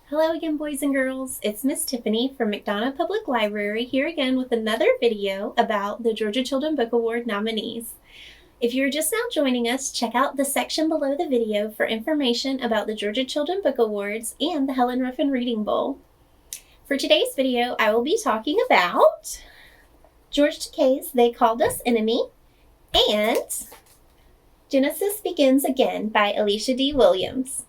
Hello again, boys and girls. It's Miss Tiffany from McDonough Public Library here again with another video about the Georgia Children's Book Award nominees. If you're just now joining us, check out the section below the video for information about the Georgia Children's Book Awards and the Helen Ruffin Reading Bowl. For today's video, I will be talking about George Takei's They Called Us Enemy and Genesis Begins Again by Alicia D. Williams.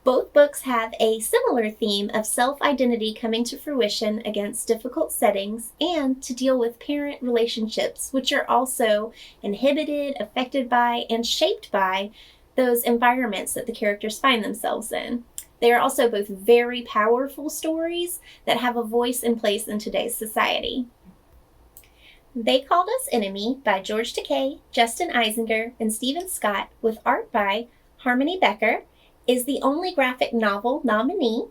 Both books have a similar theme of self-identity coming to fruition against difficult settings and to deal with parent relationships, which are also inhibited, affected by, and shaped by those environments that the characters find themselves in. They are also both very powerful stories that have a voice and place in today's society. They Called Us Enemy by George Takei, Justin Eisinger, and Stephen Scott, with art by Harmony Becker, is the only graphic novel nominee.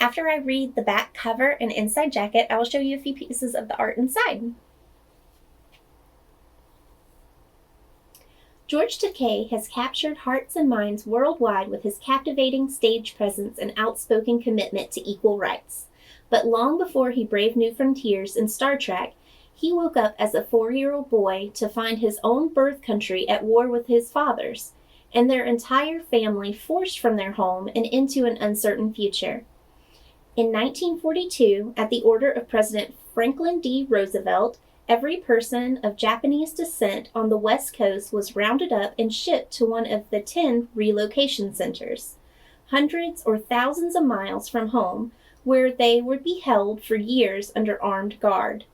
After I read the back cover and inside jacket, I will show you a few pieces of the art inside. George Takei has captured hearts and minds worldwide with his captivating stage presence and outspoken commitment to equal rights. But long before he braved new frontiers in Star Trek, he woke up as a 4-year-old boy to find his own birth country at war with his father's, and their entire family forced from their home and into an uncertain future. In 1942, at the order of President Franklin D. Roosevelt, every person of Japanese descent on the West Coast was rounded up and shipped to one of the 10 relocation centers, hundreds or thousands of miles from home, where they would be held for years under armed guard.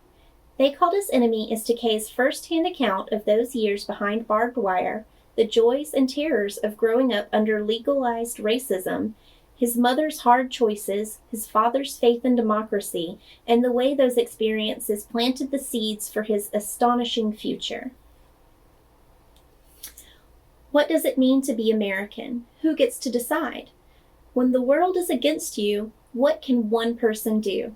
They Called Us Enemy is Takei's first-hand account of those years behind barbed wire, the joys and terrors of growing up under legalized racism, his mother's hard choices, his father's faith in democracy, and the way those experiences planted the seeds for his astonishing future. What does it mean to be American? Who gets to decide? When the world is against you, what can one person do?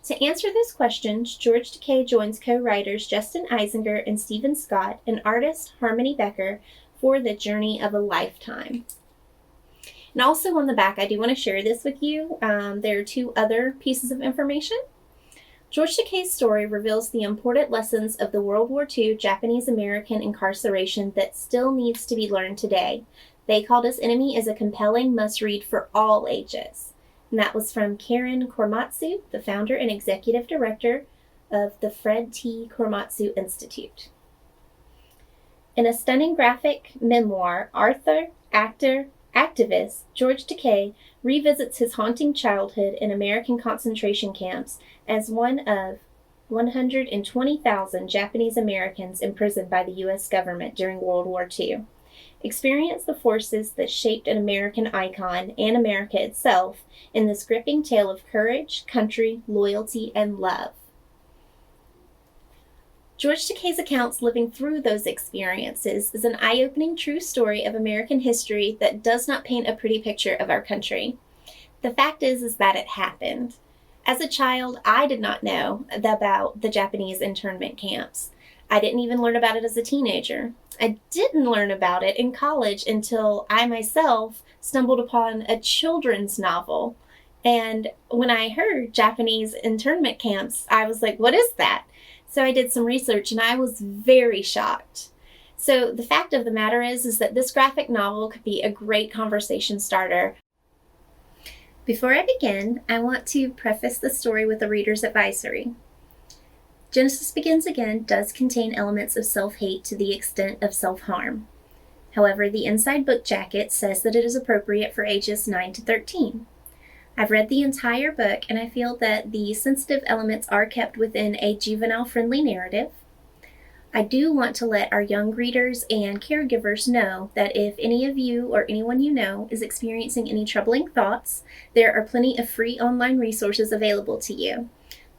To answer those questions, George Takei joins co-writers Justin Eisinger and Stephen Scott and artist Harmony Becker for the journey of a lifetime. And also on the back, I do want to share this with you. There are 2 other pieces of information. George Takei's story reveals the important lessons of the World War II Japanese-American incarceration that still needs to be learned today. They Called Us Enemy is a compelling must-read for all ages. And that was from Karen Korematsu, the founder and executive director of the Fred T. Korematsu Institute. In a stunning graphic memoir, author, actor, activist George Takei revisits his haunting childhood in American concentration camps as one of 120,000 Japanese Americans imprisoned by the U.S. government during World War II. Experience the forces that shaped an American icon and America itself in this gripping tale of courage, country, loyalty, and love. George Takei's accounts living through those experiences is an eye-opening true story of American history that does not paint a pretty picture of our country. The fact is that it happened. As a child, I did not know about the Japanese internment camps. I didn't even learn about it as a teenager. I didn't learn about it in college until I myself stumbled upon a children's novel. And when I heard Japanese internment camps, I was like, what is that? So I did some research and I was very shocked. So the fact of the matter is that this graphic novel could be a great conversation starter. Before I begin, I want to preface the story with a reader's advisory. Genesis Begins Again does contain elements of self-hate to the extent of self-harm. However, the inside book jacket says that it is appropriate for ages 9 to 13. I've read the entire book, and I feel that the sensitive elements are kept within a juvenile-friendly narrative. I do want to let our young readers and caregivers know that if any of you or anyone you know is experiencing any troubling thoughts, there are plenty of free online resources available to you.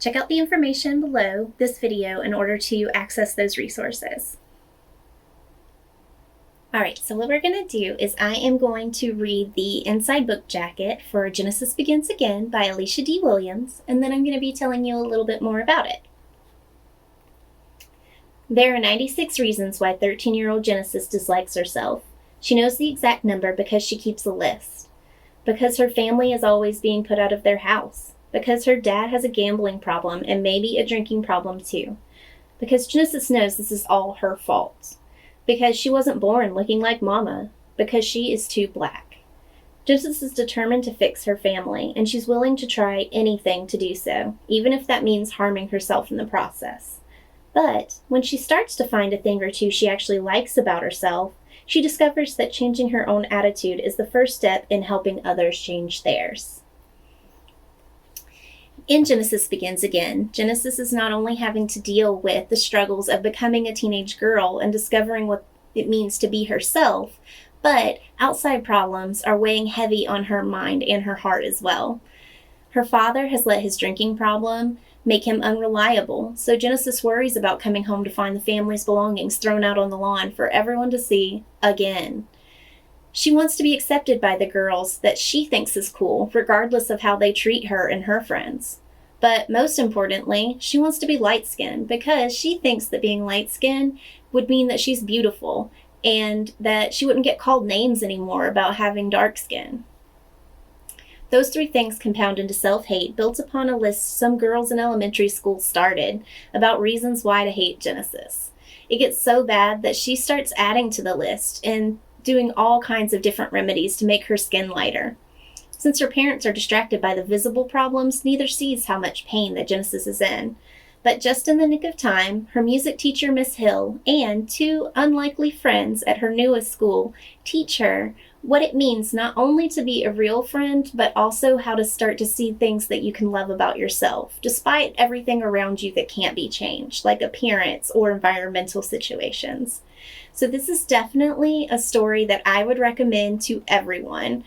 Check out the information below this video in order to access those resources. Alright, so what we're going to do is I am going to read the inside book jacket for Genesis Begins Again by Alicia D. Williams, and then I'm going to be telling you a little bit more about it. There are 96 reasons why 13-year-old Genesis dislikes herself. She knows the exact number because she keeps a list. because her family is always being put out of their house, because her dad has a gambling problem and maybe a drinking problem too, because Genesis knows this is all her fault, because she wasn't born looking like Mama, because she is too black. Genesis is determined to fix her family, and she's willing to try anything to do so, even if that means harming herself in the process. But when she starts to find a thing or two she actually likes about herself, she discovers that changing her own attitude is the first step in helping others change theirs. In Genesis Begins Again, Genesis is not only having to deal with the struggles of becoming a teenage girl and discovering what it means to be herself, but outside problems are weighing heavy on her mind and her heart as well. Her father has let his drinking problem make him unreliable, so Genesis worries about coming home to find the family's belongings thrown out on the lawn for everyone to see again. She wants to be accepted by the girls that she thinks is cool, regardless of how they treat her and her friends. But most importantly, she wants to be light-skinned because she thinks that being light-skinned would mean that she's beautiful and that she wouldn't get called names anymore about having dark skin. Those three things compound into self-hate built upon a list some girls in elementary school started about reasons why to hate Genesis. It gets so bad that she starts adding to the list and doing all kinds of different remedies to make her skin lighter. Since her parents are distracted by the visible problems, neither sees how much pain that Genesis is in. But just in the nick of time, her music teacher, Miss Hill, and two unlikely friends at her newest school teach her what it means not only to be a real friend, but also how to start to see things that you can love about yourself, despite everything around you that can't be changed, like appearance or environmental situations. So this is definitely a story that I would recommend to everyone.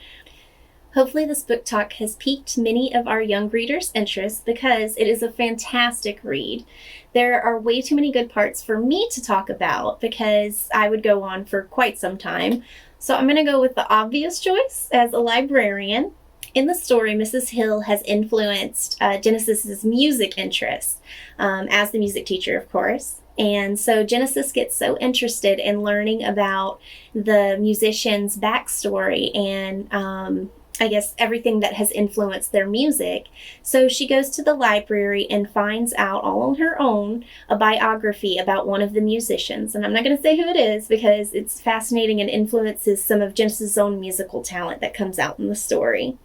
Hopefully this book talk has piqued many of our young readers' interest because it is a fantastic read. There are way too many good parts for me to talk about because I would go on for quite some time. So I'm going to go with the obvious choice as a librarian. In the story, Mrs. Hill has influenced Genesis's music interest as the music teacher, of course. And so Genesis gets so interested in learning about the musician's backstory and I guess everything that has influenced their music. So she goes to the library and finds out all on her own a biography about one of the musicians. And I'm not going to say who it is because it's fascinating and influences some of Genesis' own musical talent that comes out in the story.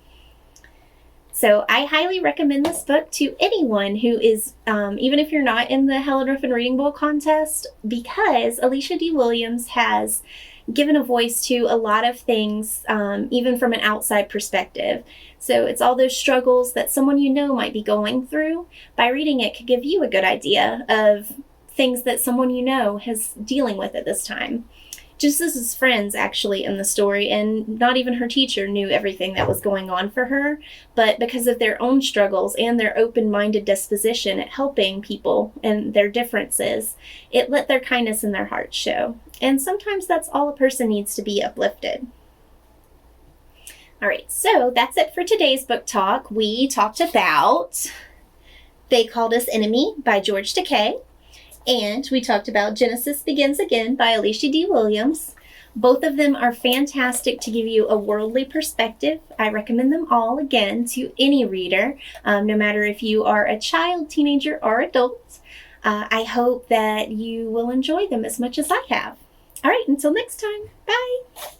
So I highly recommend this book to anyone who is, even if you're not in the Helen Ruffin Reading Bowl contest, because Alicia D. Williams has given a voice to a lot of things, even from an outside perspective. So it's all those struggles that someone you know might be going through. By reading it could give you a good idea of things that someone you know is dealing with at this time. Genesis's friends actually in the story, and not even her teacher knew everything that was going on for her, but because of their own struggles and their open-minded disposition at helping people and their differences, it let their kindness in their hearts show. And sometimes that's all a person needs to be uplifted. All right, so that's it for today's book talk. We talked about They Called Us Enemy by George Takei. And we talked about Genesis Begins Again by Alicia D. Williams. Both of them are fantastic to give you a worldly perspective. I recommend them all, again, to any reader, no matter if you are a child, teenager, or adult. I hope that you will enjoy them as much as I have. All right, until next time, bye.